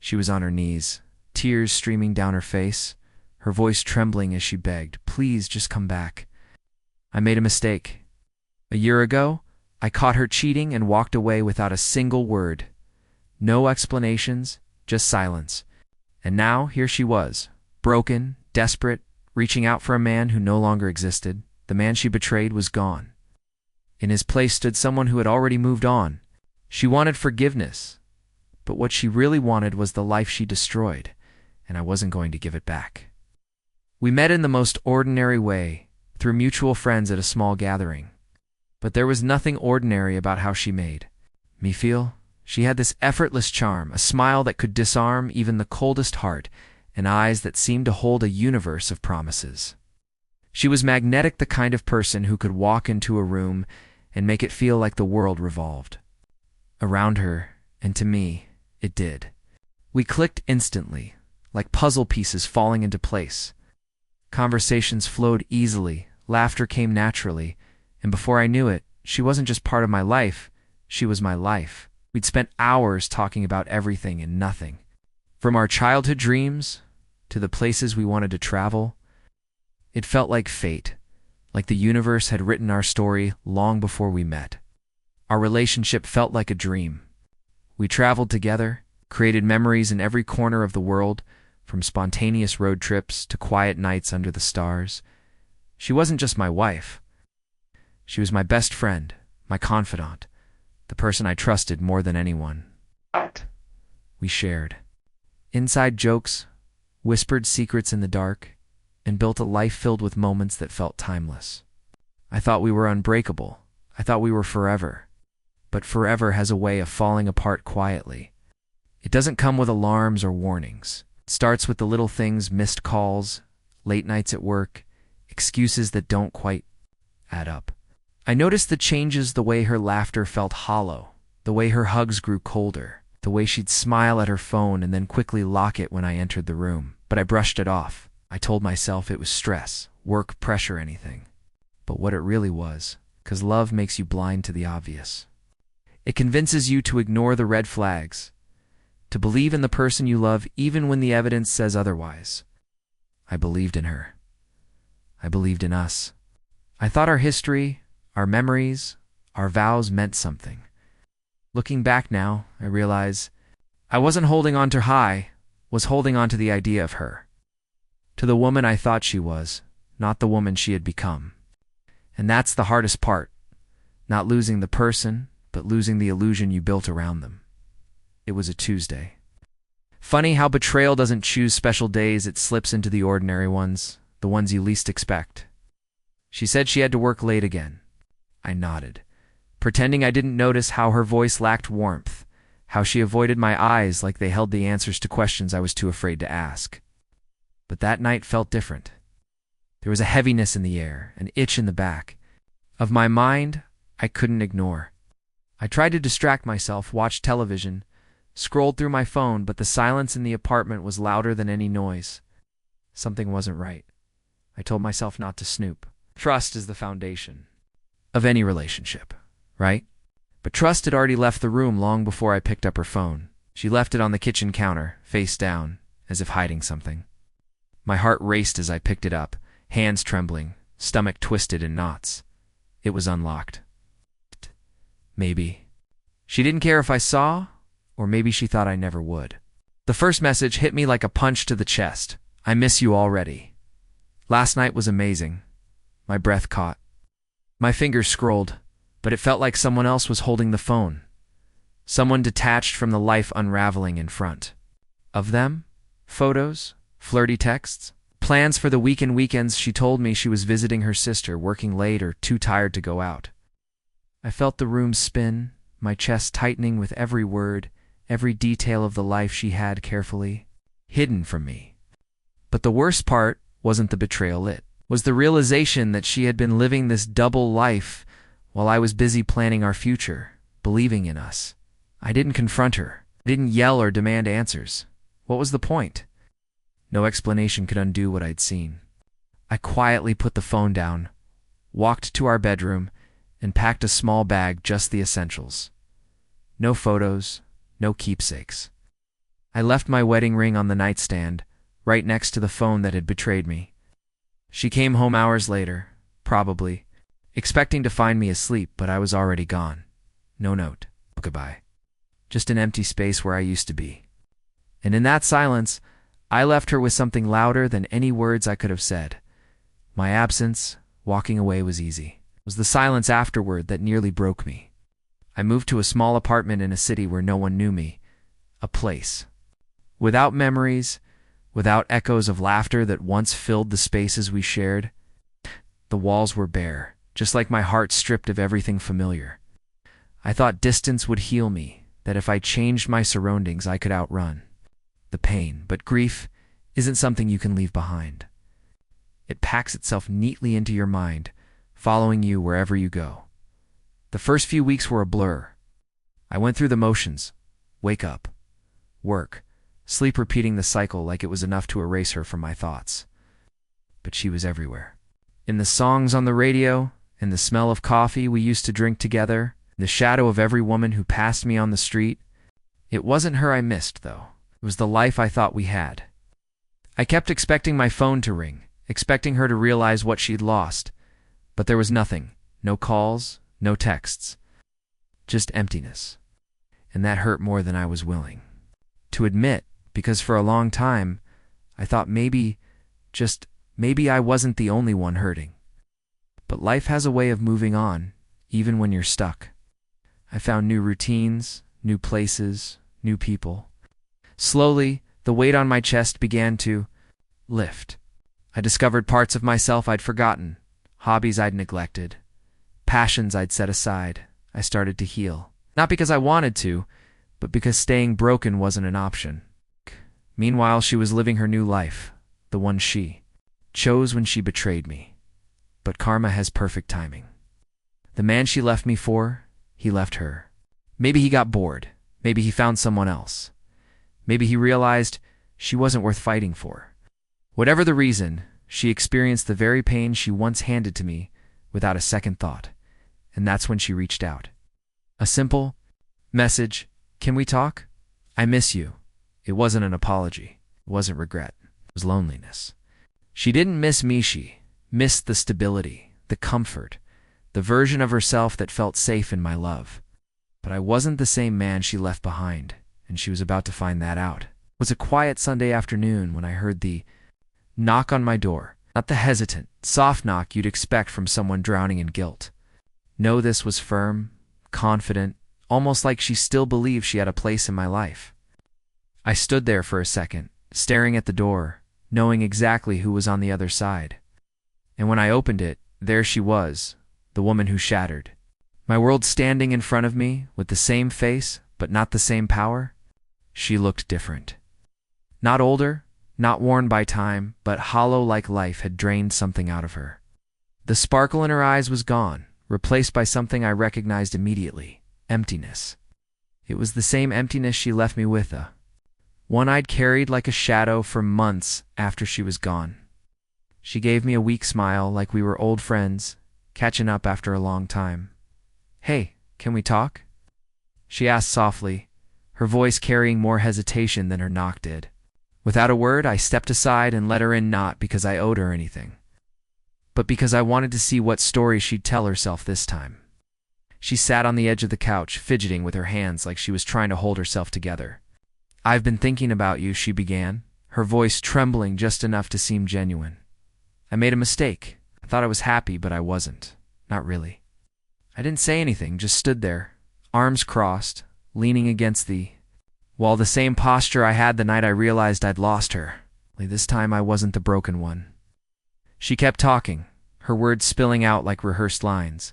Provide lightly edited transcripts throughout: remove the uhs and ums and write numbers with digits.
She was on her knees, tears streaming down her face, her voice trembling as she begged, "Please, just come back. I made a mistake. A year ago, I caught her cheating and walked away without a single word. No explanations, just silence. And now, here she was, broken, desperate, reaching out for a man who no longer existed. The man she betrayed was gone. In his place stood someone who had already moved on. She wanted forgiveness, but what she really wanted was the life she destroyed, and I wasn't going to give it back. We met in the most ordinary way, through mutual friends at a small gathering. But there was nothing ordinary about how she made me feel. She had this effortless charm, a smile that could disarm even the coldest heart, and eyes that seemed to hold a universe of promises. She was magnetic, the kind of person who could walk into a room and make it feel like the world revolved around her, and to me, it did. We clicked instantly, like puzzle pieces falling into place. Conversations flowed easily, laughter came naturally, and before I knew it, she wasn't just part of my life, she was my life. We'd spent hours talking about everything and nothing. From our childhood dreams to the places we wanted to travel. It felt like fate, like the universe had written our story long before we met. Our relationship felt like a dream. We traveled together, created memories in every corner of the world, from spontaneous road trips to quiet nights under the stars. She wasn't just my wife. She was my best friend, my confidant, the person I trusted more than anyone. We shared inside jokes, whispered secrets in the dark, and built a life filled with moments that felt timeless. I thought we were unbreakable. I thought we were forever. But forever has a way of falling apart quietly. It doesn't come with alarms or warnings. It starts with the little things: missed calls, late nights at work, excuses that don't quite add up. I noticed the changes: the way her laughter felt hollow, the way her hugs grew colder, the way she'd smile at her phone and then quickly lock it when I entered the room. But I brushed it off. I told myself it was stress, work, pressure, anything. But what it really was, 'cause love makes you blind to the obvious. It convinces you to ignore the red flags, to believe in the person you love even when the evidence says otherwise. I believed in her. I believed in us. I thought our history, our memories, our vows meant something. Looking back now, I realize I wasn't holding on to her, was holding on to the idea of her. To the woman I thought she was, not the woman she had become. And that's the hardest part. Not losing the person, but losing the illusion you built around them. It was a Tuesday. Funny how betrayal doesn't choose special days, it slips into the ordinary ones, the ones you least expect. She said she had to work late again. I nodded, pretending I didn't notice how her voice lacked warmth, how she avoided my eyes like they held the answers to questions I was too afraid to ask. But that night felt different. There was a heaviness in the air, an itch in the back of my mind I couldn't ignore. I tried to distract myself, watched television, scrolled through my phone, but the silence in the apartment was louder than any noise. Something wasn't right. I told myself not to snoop. Trust is the foundation of any relationship, right? But trust had already left the room long before I picked up her phone. She left it on the kitchen counter, face down, as if hiding something. My heart raced as I picked it up, hands trembling, stomach twisted in knots. It was unlocked. Maybe she didn't care if I saw, or maybe she thought I never would. The first message hit me like a punch to the chest. I miss you already. Last night was amazing. My breath caught. My fingers scrolled, but it felt like someone else was holding the phone. Someone detached from the life unraveling in front of them. Photos, flirty texts, plans for the week and weekends. She told me she was visiting her sister, working late or too tired to go out. I felt the room spin, my chest tightening with every word, every detail of the life she had carefully hidden from me. But the worst part wasn't the betrayal, it was the realization that she had been living this double life while I was busy planning our future, believing in us. I didn't confront her. I didn't yell or demand answers. What was the point? No explanation could undo what I'd seen. I quietly put the phone down, walked to our bedroom, and packed a small bag, just the essentials. No photos, no keepsakes. I left my wedding ring on the nightstand, right next to the phone that had betrayed me. She came home hours later, probably, expecting to find me asleep, but I was already gone. No note. Goodbye. Just an empty space where I used to be. And in that silence, I left her with something louder than any words I could have said. My absence, walking away, was easy. It was the silence afterward that nearly broke me. I moved to a small apartment in a city where no one knew me. A place. Without memories, without echoes of laughter that once filled the spaces we shared. The walls were bare, just like my heart stripped of everything familiar. I thought distance would heal me, that if I changed my surroundings I could outrun the pain. But grief isn't something you can leave behind. It packs itself neatly into your mind, following you wherever you go. The first few weeks were a blur. I went through the motions. Wake up. Work. Sleep, repeating the cycle like it was enough to erase her from my thoughts. But she was everywhere. In the songs on the radio, in the smell of coffee we used to drink together, the shadow of every woman who passed me on the street. It wasn't her I missed, though. It was the life I thought we had. I kept expecting my phone to ring, expecting her to realize what she'd lost. But there was nothing. No calls, no texts. Just emptiness. And that hurt more than I was willing to admit, because for a long time, I thought maybe I wasn't the only one hurting. But life has a way of moving on, even when you're stuck. I found new routines, new places, new people. Slowly, the weight on my chest began to lift. I discovered parts of myself I'd forgotten, hobbies I'd neglected, passions I'd set aside. I started to heal. Not because I wanted to, but because staying broken wasn't an option. Meanwhile, she was living her new life, the one she chose when she betrayed me. But karma has perfect timing. The man she left me for, he left her. Maybe he got bored. Maybe he found someone else. Maybe he realized she wasn't worth fighting for. Whatever the reason, she experienced the very pain she once handed to me without a second thought. And that's when she reached out. A simple message, "Can we talk? I miss you." It wasn't an apology. It wasn't regret. It was loneliness. She didn't miss me. She missed the stability, the comfort, the version of herself that felt safe in my love. But I wasn't the same man she left behind, and she was about to find that out. It was a quiet Sunday afternoon when I heard the knock on my door. Not the hesitant, soft knock you'd expect from someone drowning in guilt. No, this was firm, confident, almost like she still believed she had a place in my life. I stood there for a second, staring at the door, knowing exactly who was on the other side. And when I opened it, there she was, the woman who shattered my world, standing in front of me with the same face, but not the same power. She looked different. Not older, not worn by time, but hollow, like life had drained something out of her. The sparkle in her eyes was gone, replaced by something I recognized immediately: emptiness. It was the same emptiness she left me with, one I'd carried like a shadow for months after she was gone. She gave me a weak smile, like we were old friends, catching up after a long time. "Hey, can we talk?" she asked softly, her voice carrying more hesitation than her knock did. Without a word, I stepped aside and let her in, not because I owed her anything, but because I wanted to see what story she'd tell herself this time. She sat on the edge of the couch, fidgeting with her hands like she was trying to hold herself together. "I've been thinking about you," she began, her voice trembling just enough to seem genuine. "I made a mistake. I thought I was happy, but I wasn't. Not really." I didn't say anything, just stood there, arms crossed, leaning against the wall, the same posture I had the night I realized I'd lost her. Only this time I wasn't the broken one. She kept talking, her words spilling out like rehearsed lines.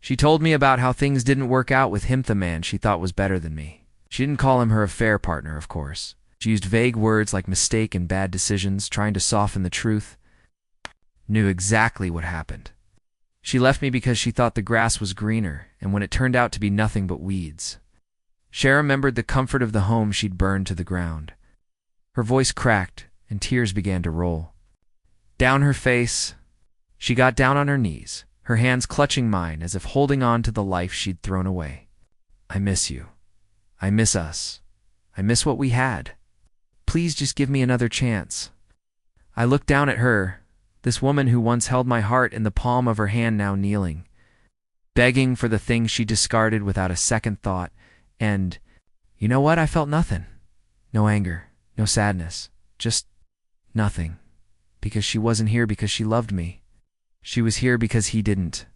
She told me about how things didn't work out with him, the man she thought was better than me. She didn't call him her affair partner, of course. She used vague words like mistake and bad decisions, trying to soften the truth. Knew exactly what happened. She left me because she thought the grass was greener, and when it turned out to be nothing but weeds. She remembered the comfort of the home she'd burned to the ground. Her voice cracked, and tears began to roll down her face. She got down on her knees, her hands clutching mine as if holding on to the life she'd thrown away. "I miss you. I miss us. I miss what we had." Please just give me another chance. I looked down at her, this woman who once held my heart in the palm of her hand now kneeling, begging for the thing she discarded without a second thought. And you know what? I felt nothing. No anger, no sadness, just nothing. Because she wasn't here because she loved me. She was here because he didn't.